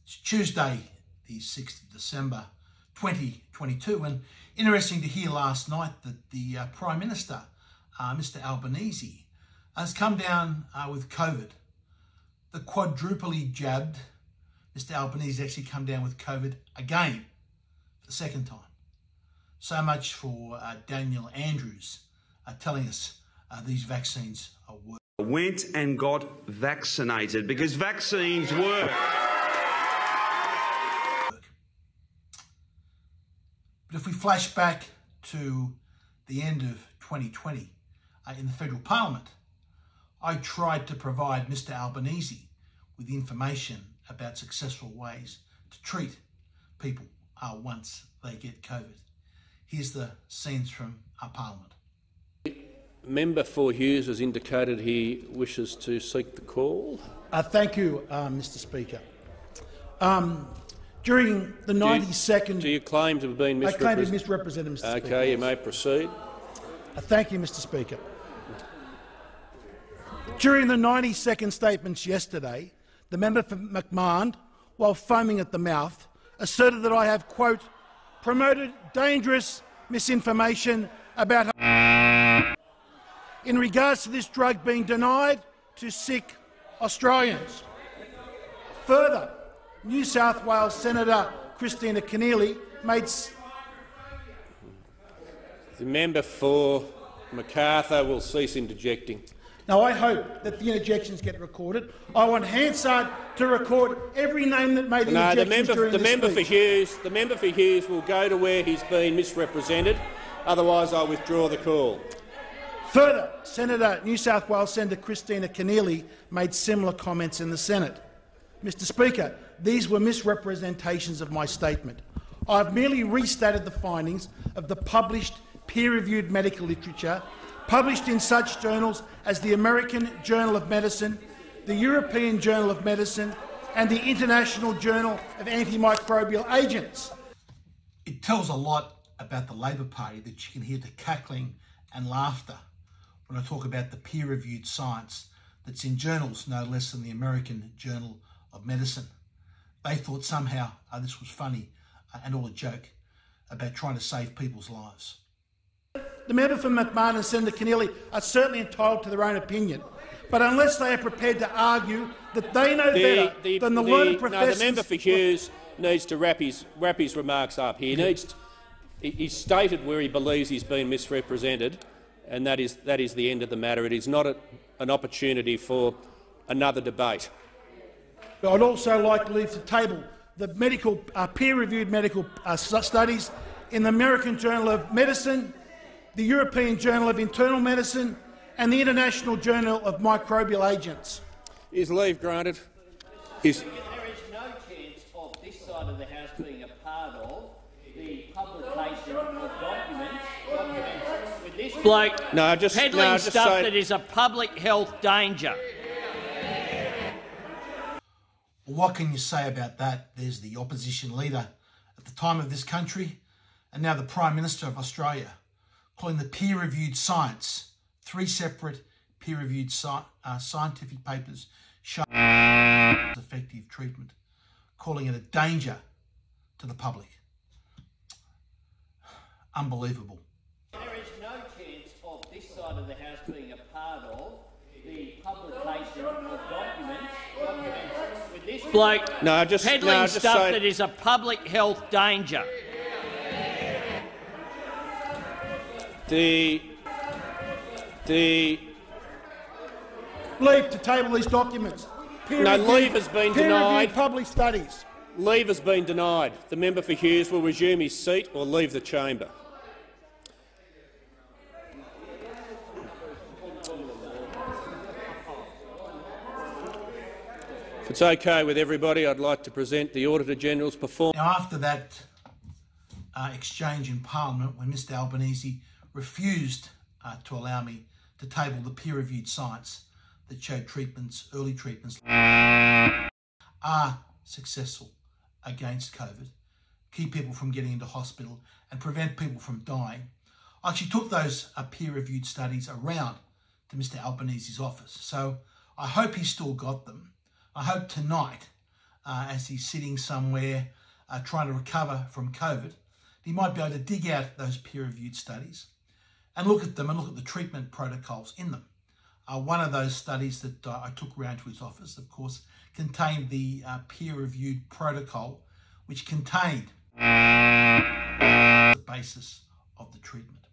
It's Tuesday, the 6th of December 2022, and interesting to hear last night that the Prime Minister, Mr Albanese, has come down with COVID. The quadruply jabbed Mr Albanese actually come down with COVID again for the second time. So much for Daniel Andrews telling us these vaccines are working. Went and got vaccinated because vaccines work. But if we flash back to the end of 2020 in the federal parliament, I tried to provide Mr Albanese with information about successful ways to treat people once they get COVID. Here's the scenes from our parliament. Member for Hughes has indicated he wishes to seek the call. Thank you, Mr Speaker. During the 92nd... Do you claim to have been misrepresented? I claim to misrepresent Mr Speaker. Okay, you may proceed. Thank you, Mr Speaker. During the 92nd statements yesterday, the member for McMahon, while foaming at the mouth, asserted that I have, quote, promoted dangerous misinformation about in regards to this drug being denied to sick Australians. Further, New South Wales Senator Christina Keneally made... The member for Macarthur will cease interjecting. Now, I hope that the interjections get recorded. I want Hansard to record every name that made the interjections during this speech. The member for Hughes will go to where he's been misrepresented. Otherwise, I withdraw the call. Further, New South Wales Senator Christina Keneally made similar comments in the Senate. Mr Speaker, these were misrepresentations of my statement. I have merely restated the findings of the published peer-reviewed medical literature published in such journals as the American Journal of Medicine, the European Journal of Medicine and the International Journal of Antimicrobial Agents. It tells a lot about the Labor Party that you can hear the cackling and laughter when I talk about the peer-reviewed science that's in journals no less than the American Journal of Medicine. They thought somehow this was funny and all a joke about trying to save people's lives. The member for McMahon and Senator Keneally are certainly entitled to their own opinion, but unless they are prepared to argue that they know better than the learned professors... No, the member for Hughes needs to wrap his remarks up. He's stated where he believes he's been misrepresented, and that is the end of the matter. It is not an opportunity for another debate. But I'd also like to leave to table the peer-reviewed medical studies in the American Journal of Medicine, the European Journal of Internal Medicine and the International Journal of Microbial Agents. Is leave granted? There is no chance of this side of the House being a part of the publication of documents with this bloke peddling stuff that is a public health danger. What can you say about that? There's the opposition leader at the time of this country and now the Prime Minister of Australia calling the peer-reviewed science, 3 separate peer-reviewed scientific papers showing effective treatment, calling it a danger to the public. Unbelievable. There is no chance of this side of the House being a part of the publication of documents with this bloke peddling stuff that is a public health danger. The leave to table these documents. Leave has been denied. Public studies. Leave has been denied. The member for Hughes will resume his seat or leave the chamber. If it's okay with everybody, I'd like to present the Auditor-General's performance. Now, after that exchange in Parliament, when Mr Albanese refused to allow me to table the peer-reviewed science that showed early treatments are successful against COVID, keep people from getting into hospital and prevent people from dying. I actually took those peer-reviewed studies around to Mr Albanese's office, so I hope he still got them. I hope tonight as he's sitting somewhere trying to recover from COVID, he might be able to dig out those peer-reviewed studies and look at them and look at the treatment protocols in them. One of those studies that I took around to his office, of course, contained the peer-reviewed protocol, which contained the basis of the treatment.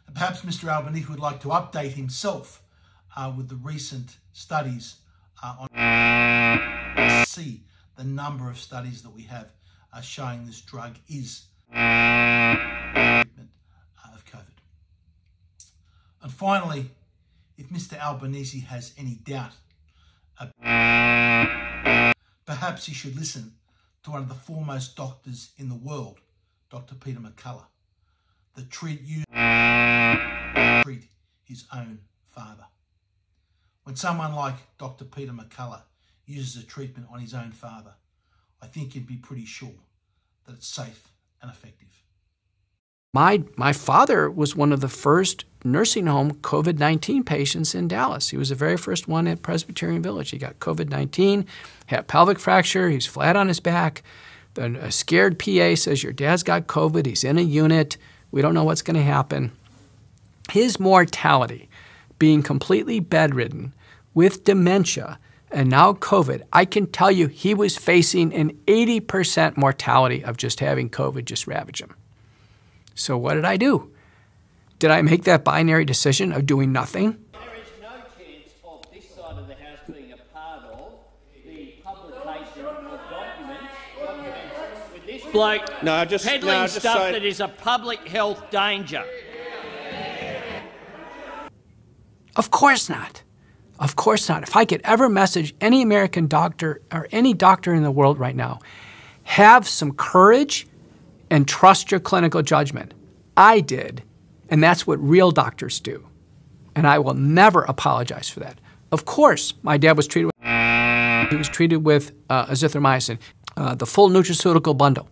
And perhaps Mr. Albanese would like to update himself with the recent studies on see the number of studies that we have showing this drug is treatment of COVID. And finally, if Mr. Albanese has any doubt, perhaps he should listen to one of the foremost doctors in the world, Dr. Peter McCullough, that treat his own father. When someone like Dr. Peter McCullough uses a treatment on his own father, I think you'd be pretty sure that it's safe and effective. My father was one of the first nursing home COVID-19 patients in Dallas. He was the very first one at Presbyterian Village. He got COVID-19, had a pelvic fracture, he's flat on his back. A scared PA says, your dad's got COVID, he's in a unit, we don't know what's going to happen. His mortality, being completely bedridden with dementia and now COVID, I can tell you he was facing an 80% mortality of just having COVID just ravage him. So what did I do? Did I make that binary decision of doing nothing? There is no chance of this side of the House being a part of the publication of documents with this bloke peddling stuff that is a public health danger. Of course not. Of course not. If I could ever message any American doctor or any doctor in the world right now, have some courage and trust your clinical judgment. I did, and that's what real doctors do. And I will never apologize for that. Of course, my dad was treated with azithromycin, the full nutraceutical bundle,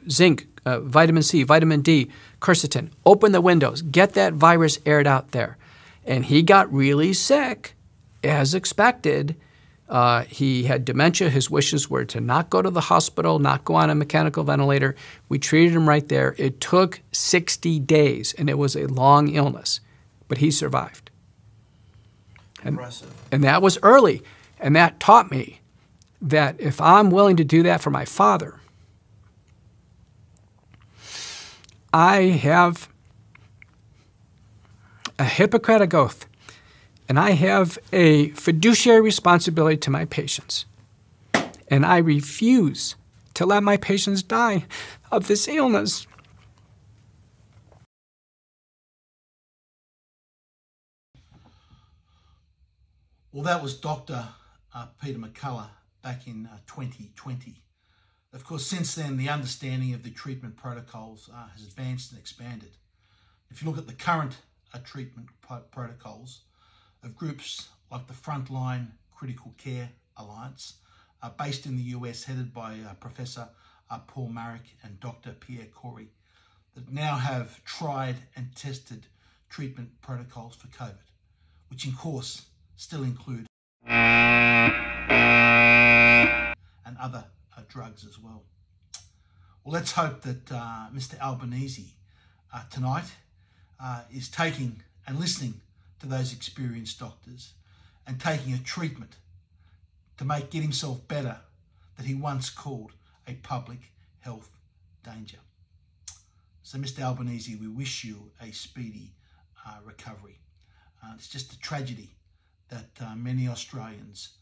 zinc, vitamin C, vitamin D, quercetin. Open the windows, get that virus aired out there. And he got really sick, as expected. He had dementia. His wishes were to not go to the hospital, not go on a mechanical ventilator. We treated him right there. It took 60 days, and it was a long illness, but he survived. Impressive. And that was early, and that taught me that if I'm willing to do that for my father, I have a Hippocratic oath, and I have a fiduciary responsibility to my patients. And I refuse to let my patients die of this illness. Well, that was Dr. Peter McCullough back in 2020. Of course, since then, the understanding of the treatment protocols has advanced and expanded. If you look at the current treatment protocols of groups like the Frontline Critical Care Alliance, based in the US, headed by Professor Paul Marek and Dr. Pierre Corey, that now have tried and tested treatment protocols for COVID, which of course still include and other drugs as well. Well, let's hope that Mr. Albanese tonight is taking and listening to those experienced doctors and taking a treatment to get himself better that he once called a public health danger. So, Mr. Albanese, we wish you a speedy recovery. It's just a tragedy that many Australians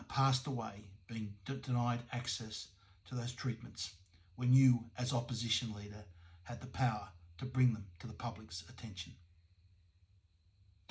passed away being denied access to those treatments when you, as opposition leader, had the power to bring them to the public's attention.